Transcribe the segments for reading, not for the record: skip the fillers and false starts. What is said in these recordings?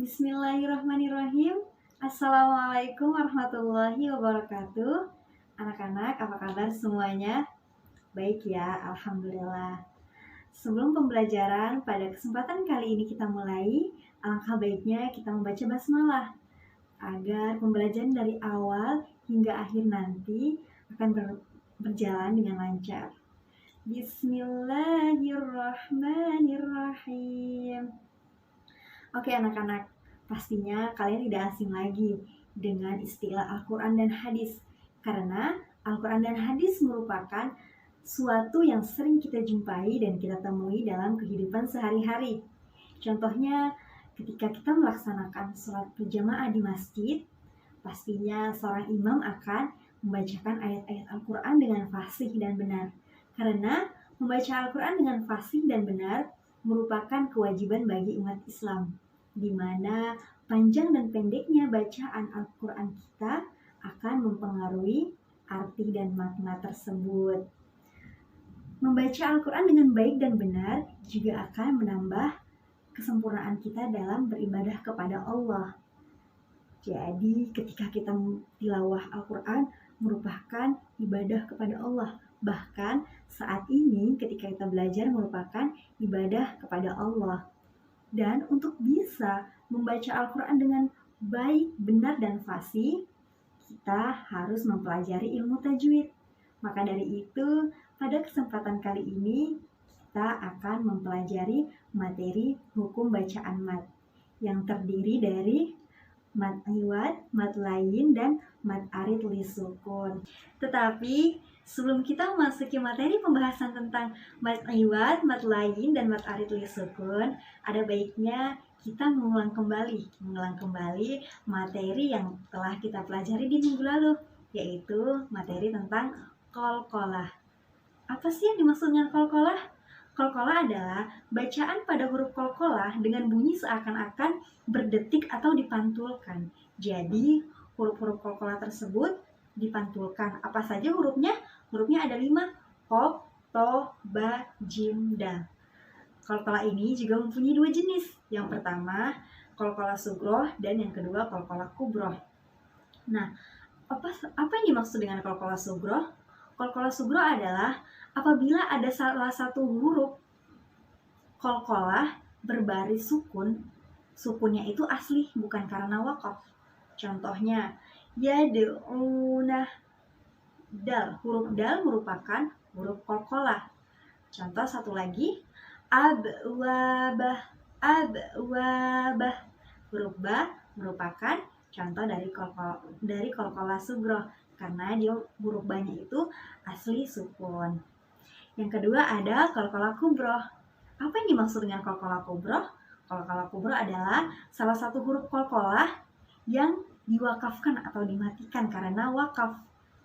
Bismillahirrahmanirrahim. Assalamualaikum warahmatullahi wabarakatuh. Anak-anak, apa kabar semuanya? Baik ya, alhamdulillah. Sebelum pembelajaran pada kesempatan kali ini kita mulai, alangkah baiknya kita membaca basmalah agar pembelajaran dari awal hingga akhir nanti akan berjalan dengan lancar. Bismillahirrahmanirrahim. Oke anak-anak, pastinya kalian tidak asing lagi dengan istilah Al-Quran dan Hadis. Karena Al-Quran dan Hadis merupakan suatu yang sering kita jumpai dan kita temui dalam kehidupan sehari-hari. Contohnya, ketika kita melaksanakan sholat berjamaah di masjid, pastinya seorang imam akan membacakan ayat-ayat Al-Quran dengan fasih dan benar. Karena membaca Al-Quran dengan fasih dan benar merupakan kewajiban bagi umat Islam, di mana panjang dan pendeknya bacaan Al-Quran kita akan mempengaruhi arti dan makna tersebut. Membaca Al-Quran dengan baik dan benar juga akan menambah kesempurnaan kita dalam beribadah kepada Allah. Jadi ketika kita tilawah Al-Quran merupakan ibadah kepada Allah. Bahkan saat ini ketika kita belajar merupakan ibadah kepada Allah. Dan untuk bisa membaca Al-Quran dengan baik, benar, dan fasih, kita harus mempelajari ilmu tajwid. Maka dari itu, pada kesempatan kali ini, kita akan mempelajari materi hukum bacaan mat yang terdiri dari mat iwad, mat lain, dan mat arid li sukun. Tetapi sebelum kita memasuki materi pembahasan tentang mat iwad, mat lain, dan mat arid li sukun, ada baiknya kita mengulang kembali materi yang telah kita pelajari di minggu lalu, yaitu materi tentang qalqalah. Apa sih yang dimaksud dengan qalqalah? Qalqalah adalah bacaan pada huruf qalqalah dengan bunyi seakan-akan berdetik atau dipantulkan. Jadi, huruf-huruf qalqalah tersebut dipantulkan. Apa saja hurufnya? Hurufnya ada 5. Qaf, to, ba, jim, dal. Qalqalah ini juga mempunyai 2 jenis. Yang pertama, qalqalah sughroh, dan yang kedua qalqalah kubroh. Nah, apa yang dimaksud dengan qalqalah sughroh? Qalqalah sughroh adalah apabila ada salah satu huruf qalqalah berbaris sukun, sukunnya itu asli bukan karena waqaf. Contohnya, yad'una, dal. Huruf dal merupakan huruf qalqalah. Contoh satu lagi, abwabah, abwabah. Huruf ba merupakan contoh dari qalqalah sughroh karena dia huruf banyak itu asli sukun. Yang kedua ada qalqalah kubroh. Apa yang dimaksud dengan qalqalah kubroh? Qalqalah kubroh adalah salah satu huruf qalqalah yang diwakafkan atau dimatikan karena wakaf.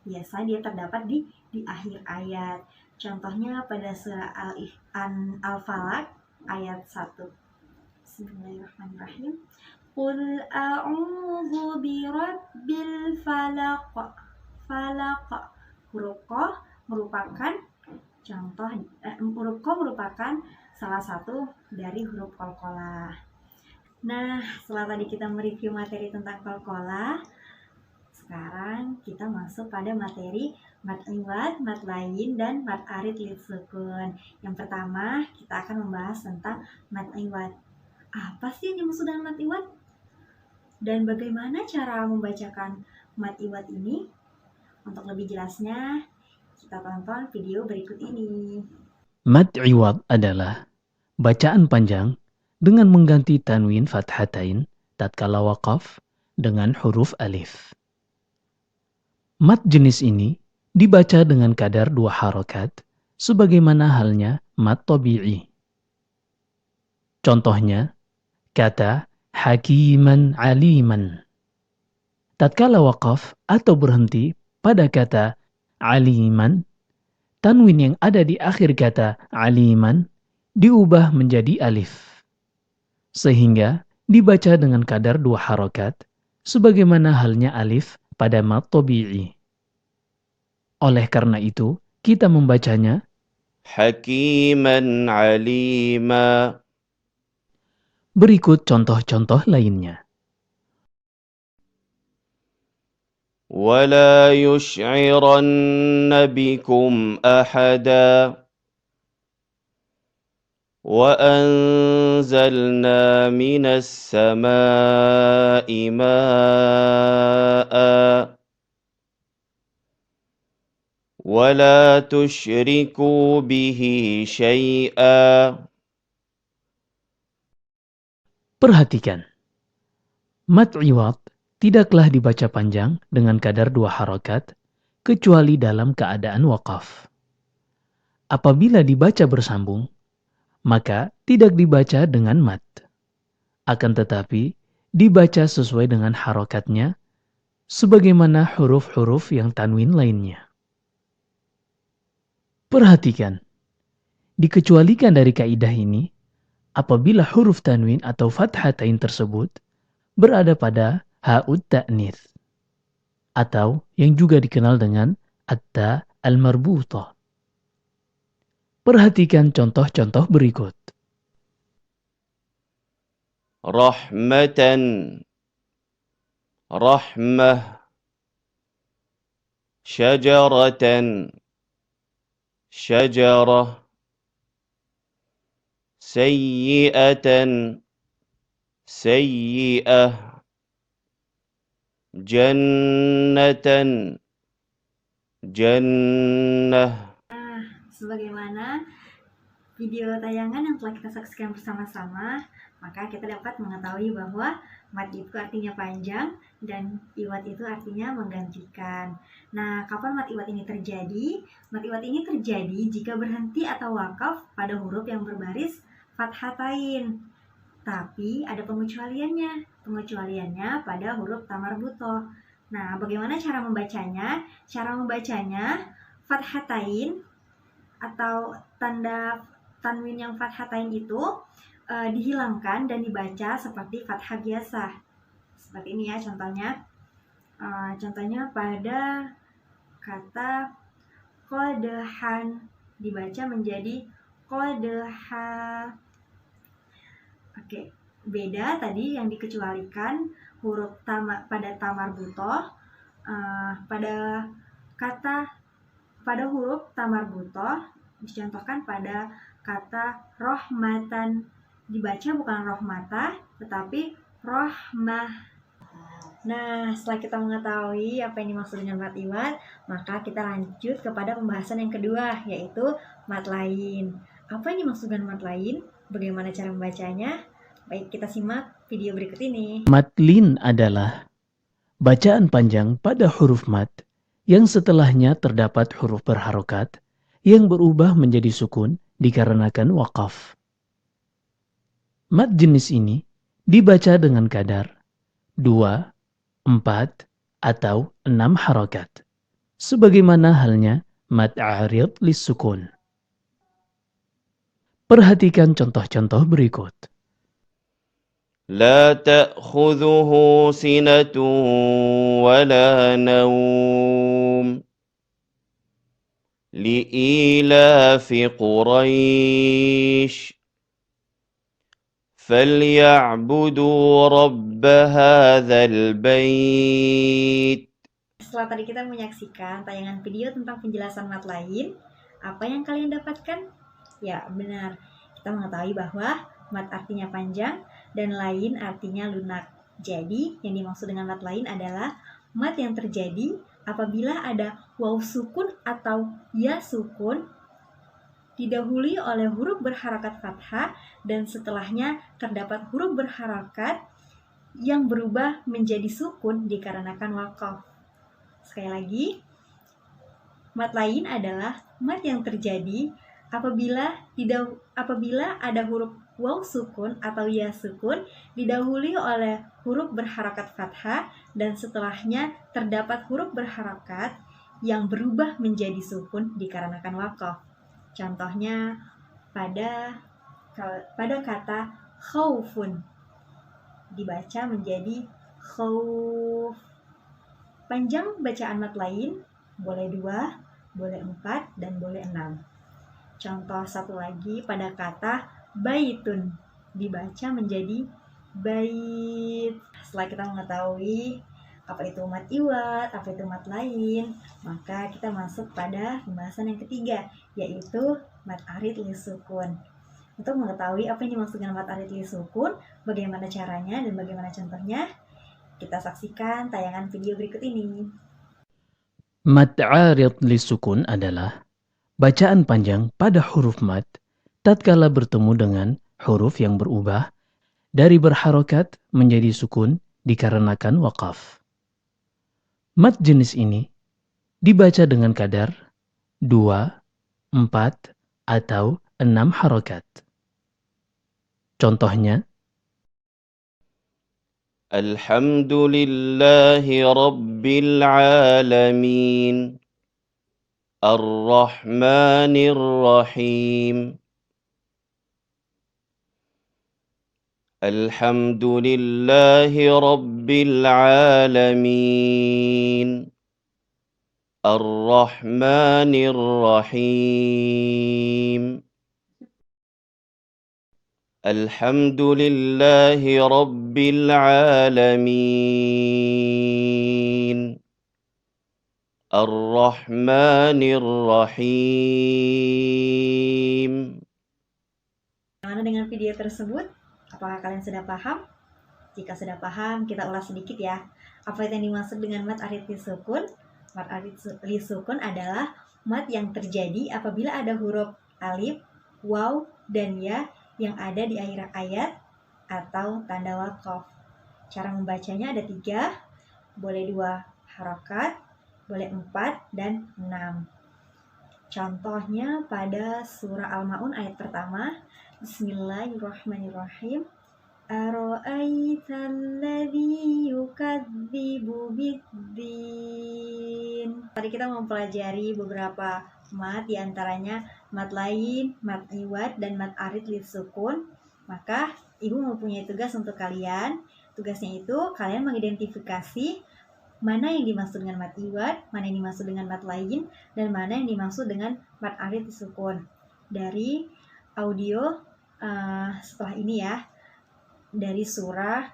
Biasa dia terdapat di akhir ayat. Contohnya pada surah Al-Falaq ayat 1. Bismillahirrahmanirrahim. Qul a'udzu birabbil falaq. Falaq. Huruf qaf merupakan huruf qaf merupakan salah satu dari huruf qalqalah. Nah, setelah tadi kita mereview materi tentang qalqalah, sekarang kita masuk pada materi mat iwad, mat lain, dan mat arid li sukun. Yang pertama, kita akan membahas tentang mat iwad. Apa sih yang dimaksud dengan mat iwad? Dan bagaimana cara membacakan mat iwad ini? Untuk lebih jelasnya, kita tonton video berikut ini. Mad iwad adalah bacaan panjang dengan mengganti tanwin fathatain tatkala waqaf dengan huruf alif. Mad jenis ini dibaca dengan kadar 2 harokat sebagaimana halnya mad tabi'i. Contohnya, kata hakiman aliman. Tatkala waqaf atau berhenti pada kata aliman, tanwin yang ada di akhir kata aliman diubah menjadi alif. Sehingga dibaca dengan kadar 2 harokat, sebagaimana halnya alif pada mad tabi'i. Oleh karena itu, kita membacanya hakiman alima. Berikut contoh-contoh lainnya. ولا يشعرن بكم أحدا وأنزلنا من السماء ماء ولا تشركوا به شيئا. Perhatikan, mad iwad tidaklah dibaca panjang dengan kadar 2 harokat kecuali dalam keadaan waqaf. Apabila dibaca bersambung, maka tidak dibaca dengan mad. Akan tetapi, dibaca sesuai dengan harokatnya sebagaimana huruf-huruf yang tanwin lainnya. Perhatikan, dikecualikan dari kaidah ini apabila huruf tanwin atau fathatain tersebut berada pada ha'ud ta'nits atau yang juga dikenal dengan at-ta al-marbutah. Perhatikan contoh-contoh berikut. Rahmatan, rahmah, syajaratan, syajarah, sayyi'atan, sayyi'ah, jannatan, jannah. Sebagaimana video tayangan yang telah kita saksikan bersama-sama, maka kita dapat mengetahui bahwa mad itu artinya panjang dan iwad itu artinya menggantikan. Nah, kapan mad iwad ini terjadi? Mad iwad ini terjadi jika berhenti atau wakaf pada huruf yang berbaris fathatain. Tapi ada pengecualiannya. Pengecualiannya pada huruf tamarbutoh. Nah, bagaimana cara membacanya? Cara membacanya fathatain atau tanda tanwin yang fathatain itu dihilangkan dan dibaca seperti fathah biasa. Seperti ini ya contohnya. Contohnya pada kata qadhan dibaca menjadi qadha. Oke, beda tadi yang dikecualikan huruf pada tamarbutoh, pada huruf tamarbutoh dicontohkan pada kata rohmatan, dibaca bukan rohmata tetapi rohmah. Nah, setelah kita mengetahui apa yang dimaksud dengan mad iwad, maka kita lanjut kepada pembahasan yang kedua, yaitu mad lain. Apa yang dimaksud dengan mad lain? Bagaimana cara membacanya? Baik, kita simak video berikut ini. Mad lin adalah bacaan panjang pada huruf mad yang setelahnya terdapat huruf berharokat yang berubah menjadi sukun dikarenakan waqaf. Mad jenis ini dibaca dengan kadar 2, 4, atau 6 harokat, sebagaimana halnya mad a'rid lis-sukun. Perhatikan contoh-contoh berikut. لا تأخذه سنة ولا نوم لإيلاف قريش فليعبدوا رب هذا البيت. Setelah tadi kita menyaksikan tayangan video tentang penjelasan mad lain, apa yang kalian dapatkan? Ya, benar. Kita mengetahui bahwa mad artinya panjang dan lain artinya lunak. Jadi, yang dimaksud dengan mad lain adalah mad yang terjadi apabila ada waw sukun atau ya sukun didahului oleh huruf berharakat fathah dan setelahnya terdapat huruf berharakat yang berubah menjadi sukun dikarenakan waqaf. Sekali lagi, mad lain adalah mad yang terjadi apabila ada huruf waw sukun atau ya sukun didahului oleh huruf berharakat fathah dan setelahnya terdapat huruf berharakat yang berubah menjadi sukun dikarenakan waqaf. Contohnya pada kata khaufun dibaca menjadi khauf. Panjang bacaan mad lain boleh 2, boleh 4, dan boleh 6. Contoh satu lagi pada kata baitun dibaca menjadi bait. Setelah kita mengetahui apa itu mad iwad, apa itu mad lain, maka kita masuk pada pembahasan yang ketiga, yaitu mad arid li sukun. Untuk mengetahui apa yang dimaksud dengan mad arid li sukun, bagaimana caranya dan bagaimana contohnya, kita saksikan tayangan video berikut ini. Mad arid li sukun adalah bacaan panjang pada huruf mad tatkala bertemu dengan huruf yang berubah dari berharokat menjadi sukun dikarenakan wakaf. Mad jenis ini dibaca dengan kadar 2, 4, atau 6 harokat. Contohnya, Alhamdulillahi Rabbil Alamin Ar-Rahmanir Rahim Alhamdulillahi Rabbil Alamin Ar-Rahmanir Rahim Alhamdulillahi Rabbil Alamin Ar-Rahmanir Rahim. Bagaimana dengan video tersebut? Apakah kalian sudah paham? Jika sudah paham, kita ulas sedikit ya. Apa yang dimaksud dengan mad arid li sukun? Mad arid li sukun adalah mad yang terjadi apabila ada huruf alif, waw, dan ya yang ada di akhir ayat atau tanda wakaf. Cara membacanya ada 3, boleh 2 harokat, boleh 4 dan 6. Contohnya pada surah Al-Ma'un ayat pertama, Bismillahirrahmanirrahim. Aro'aitalladzi yukadzibu biddin. Tadi kita mempelajari beberapa mad, diantaranya mad lain, mad iwad, dan mad arid li sukun. Maka ibu mempunyai tugas untuk kalian. Tugasnya itu kalian mengidentifikasi mana yang dimaksud dengan mad iwad, mana yang dimaksud dengan mad lain, dan mana yang dimaksud dengan mad arid li sukun. Dari audio setelah ini ya, dari surah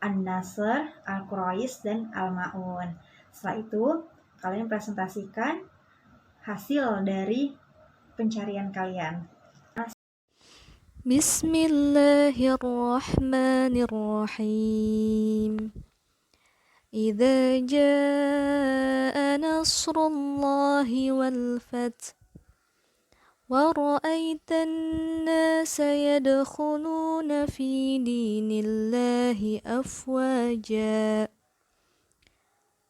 An-Nasr, Al-Quraish, dan Al-Ma'un. Setelah itu, kalian presentasikan hasil dari pencarian kalian. Bismillahirrahmanirrahim. Idza jaa nasrullahi wal fath ورأيت الناس يدخلون في دين الله أفواجا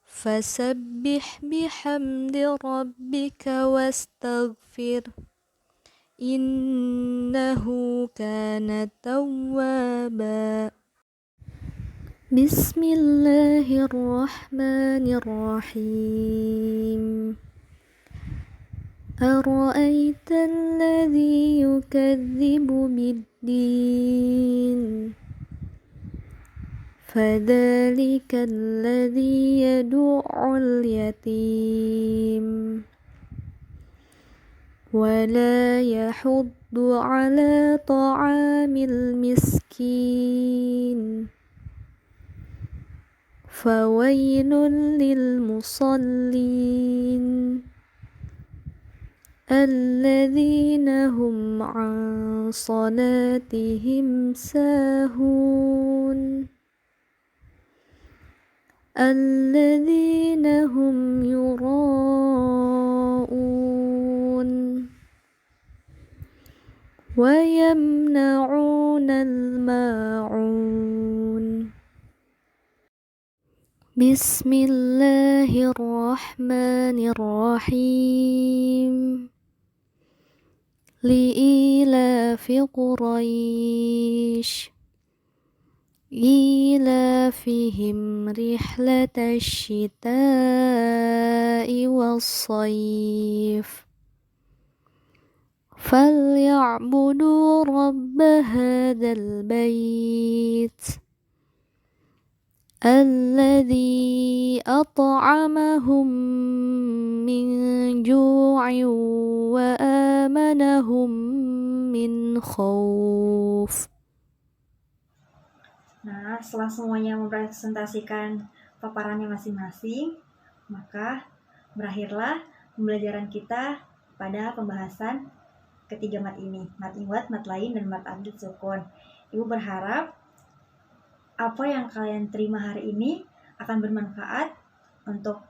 فسبح بحمد ربك واستغفر إنه كان توابا بسم الله الرحمن الرحيم أرأيت الذي يكذب بالدين فذلك الذي يدع اليتيم ولا يحض على طعام المسكين فويل للمصلين الذين هم عن صلاتهم ساهون الذين هم يراءون ويمنعون الماعون بسم الله الرحمن الرحيم لإيلاف قريش إيلافهم رحلة الشتاء والصيف فليعبدوا رب هذا البيت الذي أطعمهم من جوع وآمنهم من خوف Nah, setelah semuanya mempresentasikan paparannya masing-masing, maka berakhirlah pembelajaran kita pada pembahasan ketiga mat ini, mat iwad, mat lain, dan mat adud sukun. Ibu berharap apa yang kalian terima hari ini akan bermanfaat untuk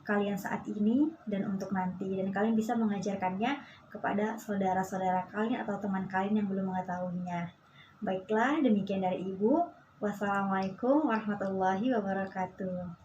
kalian saat ini dan untuk nanti, dan kalian bisa mengajarkannya kepada saudara-saudara kalian atau teman kalian yang belum mengetahuinya. Baiklah, demikian dari Ibu. Wassalamualaikum warahmatullahi wabarakatuh.